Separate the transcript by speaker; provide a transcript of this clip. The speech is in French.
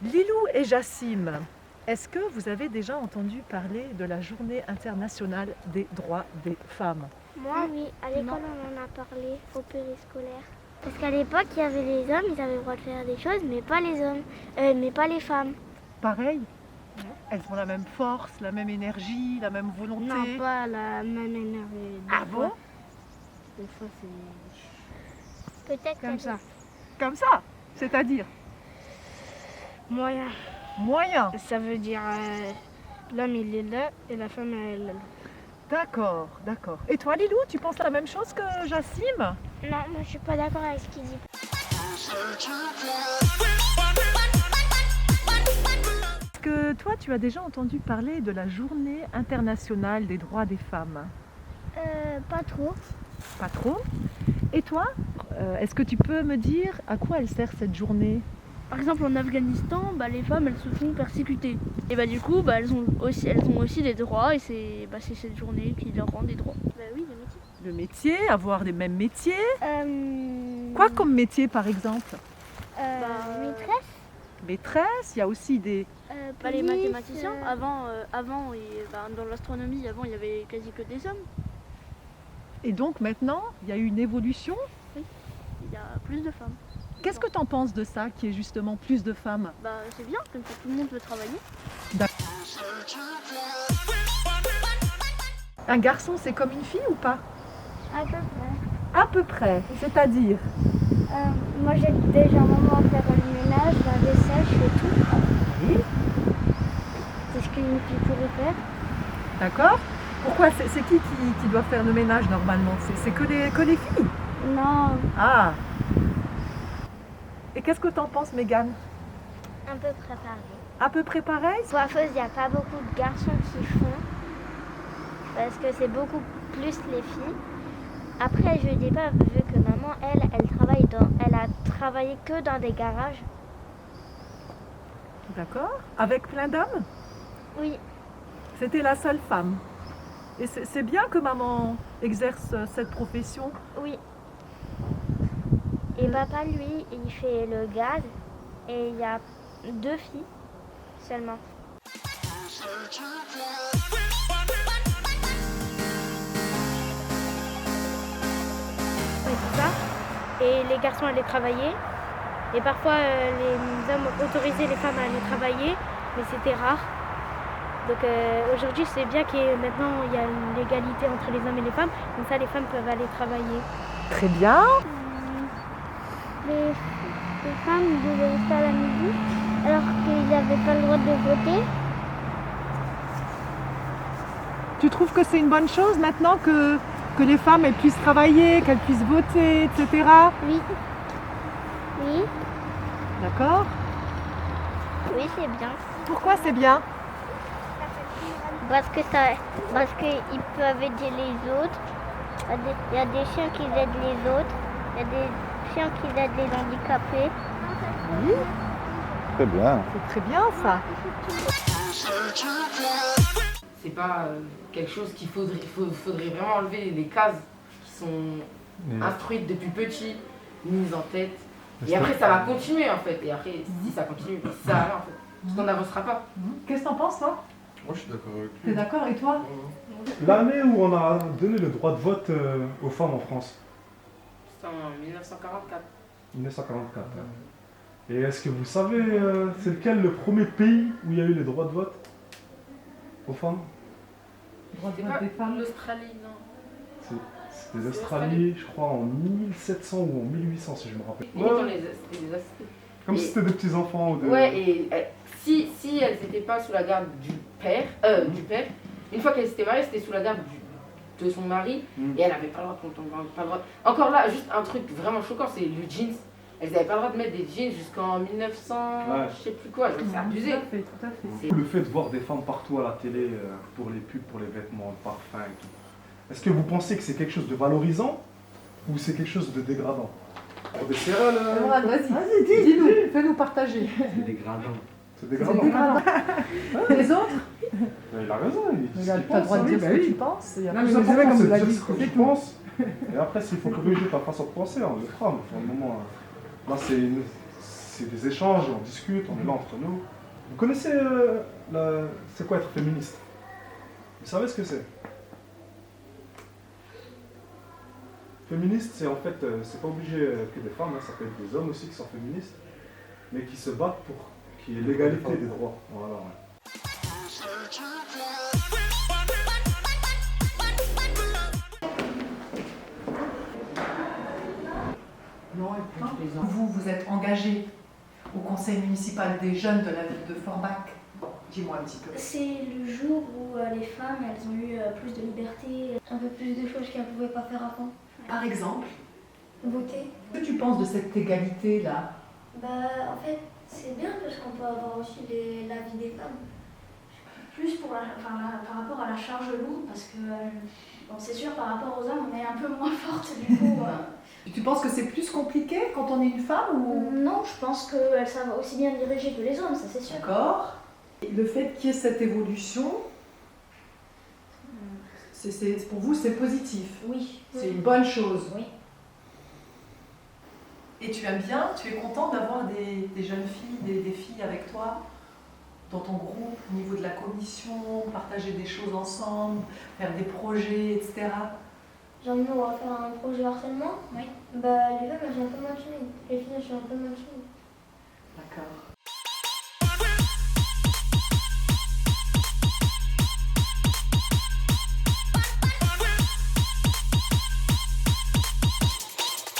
Speaker 1: Lilou et Jassim, est-ce que vous avez déjà entendu parler de la Journée internationale des droits des femmes?
Speaker 2: Moi, oui, à l'école, on en a parlé au périscolaire. Parce qu'à l'époque, il y avait les hommes, ils avaient le droit de faire des choses, mais pas les hommes, mais pas les femmes.
Speaker 1: Pareil? Elles ont la même force, la même énergie, la même volonté?
Speaker 3: Non, pas la même énergie.
Speaker 1: Ah bon?
Speaker 3: Des fois, c'est
Speaker 2: Peut-être
Speaker 3: comme ça.
Speaker 1: Comme ça? C'est-à-dire?
Speaker 3: Moyen.
Speaker 1: Moyen?
Speaker 3: Ça veut dire l'homme, il est là et la femme, elle est là.
Speaker 1: D'accord, d'accord. Et toi Lilou, tu penses la même chose que Jassim?
Speaker 2: Non, moi, je suis pas d'accord avec ce qu'il dit.
Speaker 1: Est-ce que toi, tu as déjà entendu parler de la Journée internationale des droits des femmes?
Speaker 2: Pas trop.
Speaker 1: Pas trop. Et toi, est-ce que tu peux me dire à quoi elle sert cette journée?
Speaker 3: Par exemple, en Afghanistan, les femmes, elles se font persécuter. Et du coup, elles ont aussi des droits et c'est cette journée qui leur rend des droits. Oui, le métier.
Speaker 1: Le métier, avoir les mêmes métiers.
Speaker 2: Euh,
Speaker 1: Quoi comme métier par exemple?
Speaker 2: Maîtresse.
Speaker 1: Maîtresse, il y a aussi des...
Speaker 3: Les
Speaker 2: police,
Speaker 3: mathématiciens, avant dans l'astronomie, avant, il y avait quasi que des hommes.
Speaker 1: Et donc maintenant, il y a eu une évolution.
Speaker 3: Il y a plus de femmes.
Speaker 1: Qu'est-ce que tu en penses de ça, qui est justement plus de femmes?
Speaker 3: C'est bien, comme ça tout le monde peut travailler.
Speaker 1: Un garçon, c'est comme une fille ou pas?
Speaker 2: À peu près.
Speaker 1: À peu près, c'est-à-dire?
Speaker 2: Moi, j'aide déjà maman à faire le ménage, la vaisselle, je fais tout.
Speaker 1: Oui.
Speaker 2: C'est ce qu'une fille pourrait faire.
Speaker 1: D'accord. Pourquoi? C'est qui doit faire le ménage normalement? C'est que les filles?
Speaker 2: Non,
Speaker 1: Ah. Et qu'est-ce que t'en penses, Mégane?
Speaker 2: un peu préparé.
Speaker 1: À peu près pareil?
Speaker 2: Coiffeuse, il n'y a pas beaucoup de garçons qui font. Parce que c'est beaucoup plus les filles. Après, je dis pas, vu que maman, elle a travaillé que dans des garages.
Speaker 1: D'accord. Avec plein d'hommes?
Speaker 2: Oui,
Speaker 1: C'était la seule femme. Et c'est bien que maman exerce cette profession.
Speaker 2: oui. Et papa, lui, il fait le gaz. Et il y a 2 filles seulement.
Speaker 3: Et tout ça. Et les garçons allaient travailler. Et parfois, les hommes autorisaient les femmes à aller travailler, mais c'était rare. Donc aujourd'hui, c'est bien que maintenant, il y a l'égalité entre les hommes et les femmes. Comme ça, les femmes peuvent aller travailler.
Speaker 1: Très bien.
Speaker 2: Les femmes devaient rester à la maison alors qu'ils n'avaient pas le droit de voter.
Speaker 1: Tu trouves que c'est une bonne chose maintenant que les femmes elles puissent travailler, qu'elles puissent voter, etc.
Speaker 2: Oui. Oui,
Speaker 1: D'accord.
Speaker 2: oui, c'est bien.
Speaker 1: Pourquoi c'est bien?
Speaker 2: Parce qu'ils peuvent aider les autres. Il y a des chiens qui aident les autres. Il y a des chiens qui aident les handicapés.
Speaker 1: Oui,
Speaker 4: Très bien.
Speaker 1: c'est très bien ça.
Speaker 5: C'est pas quelque chose faudrait vraiment enlever les cases qui sont instruites depuis petit, mises en tête. Et après ça va continuer en fait. Et après si ça continue, ça va en fait. Parce qu'on n'avancera pas.
Speaker 1: Qu'est-ce que t'en penses toi?
Speaker 6: Moi je suis d'accord avec
Speaker 1: T'es
Speaker 6: lui.
Speaker 1: d'accord et toi?
Speaker 6: L'année où on a donné le droit de vote aux femmes en France,
Speaker 5: C'est en 1944.
Speaker 6: 1944. Et est-ce que vous savez c'est lequel le premier pays où il y a eu les droits de vote aux femmes?
Speaker 1: Droit de
Speaker 5: C'est
Speaker 1: vote
Speaker 5: pas
Speaker 1: des femmes.
Speaker 5: l'Australie, non.
Speaker 6: C'était l'Australie, je crois, en 1700 ou en 1800 si je me rappelle.
Speaker 5: C'était des assistés.
Speaker 6: Comme
Speaker 5: Et-
Speaker 6: si c'était des petits enfants ou de...
Speaker 5: Ouais, et si elles n'étaient pas sous la garde du père, une fois qu'elles s'étaient mariées, c'était sous la garde de son mari, et elle n'avait pas le droit pas le droit. Encore là, juste un truc vraiment choquant, c'est le jeans. Elles n'avaient pas le droit de mettre des jeans jusqu'en 1900,
Speaker 6: Ouais.
Speaker 5: je sais plus quoi, c'est abusé.
Speaker 1: Tout à fait.
Speaker 6: Le fait de voir des femmes partout à la télé pour les pubs, pour les vêtements, le parfum et tout, est-ce que vous pensez que c'est quelque chose de valorisant ou c'est quelque chose de dégradant? Pour des céréales,
Speaker 1: Vas-y, dis-nous, fais-nous partager.
Speaker 4: C'est dégradant.
Speaker 6: c'est
Speaker 1: C'est
Speaker 6: dégradant.
Speaker 1: dégradant. Les autres?
Speaker 6: Mais il a raison, il dit ce qu'il
Speaker 1: T'as le
Speaker 6: pense,
Speaker 1: droit de
Speaker 6: hein.
Speaker 1: dire ce que tu penses. Il y a
Speaker 6: Le
Speaker 1: plus
Speaker 6: plus
Speaker 1: important,
Speaker 6: important,
Speaker 1: comme
Speaker 6: c'est
Speaker 1: vous
Speaker 6: de
Speaker 1: l'avez
Speaker 6: dire
Speaker 1: dit.
Speaker 6: ce que tu penses. Et après, s'il faut corriger ta façon de penser, on le fera. Mais pour le moment, là, c'est des échanges, on discute, on est là entre nous. Vous connaissez c'est quoi être féministe? Vous savez ce que c'est? Féministe, c'est en fait, c'est pas obligé que des femmes, hein, ça peut être des hommes aussi qui sont féministes, mais qui se battent pour qu'il y ait l'égalité des droits. Voilà, ouais.
Speaker 1: Vous êtes engagé au conseil municipal des jeunes de la ville de Forbach. Dis-moi un petit peu.
Speaker 7: C'est le jour où les femmes, elles ont eu plus de liberté, un peu plus de choses qu'elles ne pouvaient pas faire avant.
Speaker 1: Par exemple,
Speaker 7: Voter.
Speaker 1: qu'est-ce que tu penses de cette égalité-là?
Speaker 7: En fait, c'est bien parce qu'on peut avoir aussi l'avis des femmes. Plus pour par rapport à la charge lourde, parce que bon, c'est sûr, par rapport aux hommes, on est un peu moins forte du coup.
Speaker 1: Tu penses que c'est plus compliqué quand on est une femme ou...
Speaker 7: Non, je pense qu'elles savent aussi bien diriger que les hommes, ça c'est sûr.
Speaker 1: D'accord. Et le fait qu'il y ait cette évolution, pour vous, c'est positif.
Speaker 7: Oui.
Speaker 1: C'est une bonne chose.
Speaker 7: Oui.
Speaker 1: Et tu aimes bien, tu es content d'avoir des jeunes filles, des filles avec toi dans ton groupe, au niveau de la commission, partager des choses ensemble, faire des projets, etc.
Speaker 7: Genre nous, on va faire un projet harcèlement. Oui. Les femmes, elles sont un peu moins timides. Les filles, elles sont un peu moins timides.
Speaker 1: D'accord.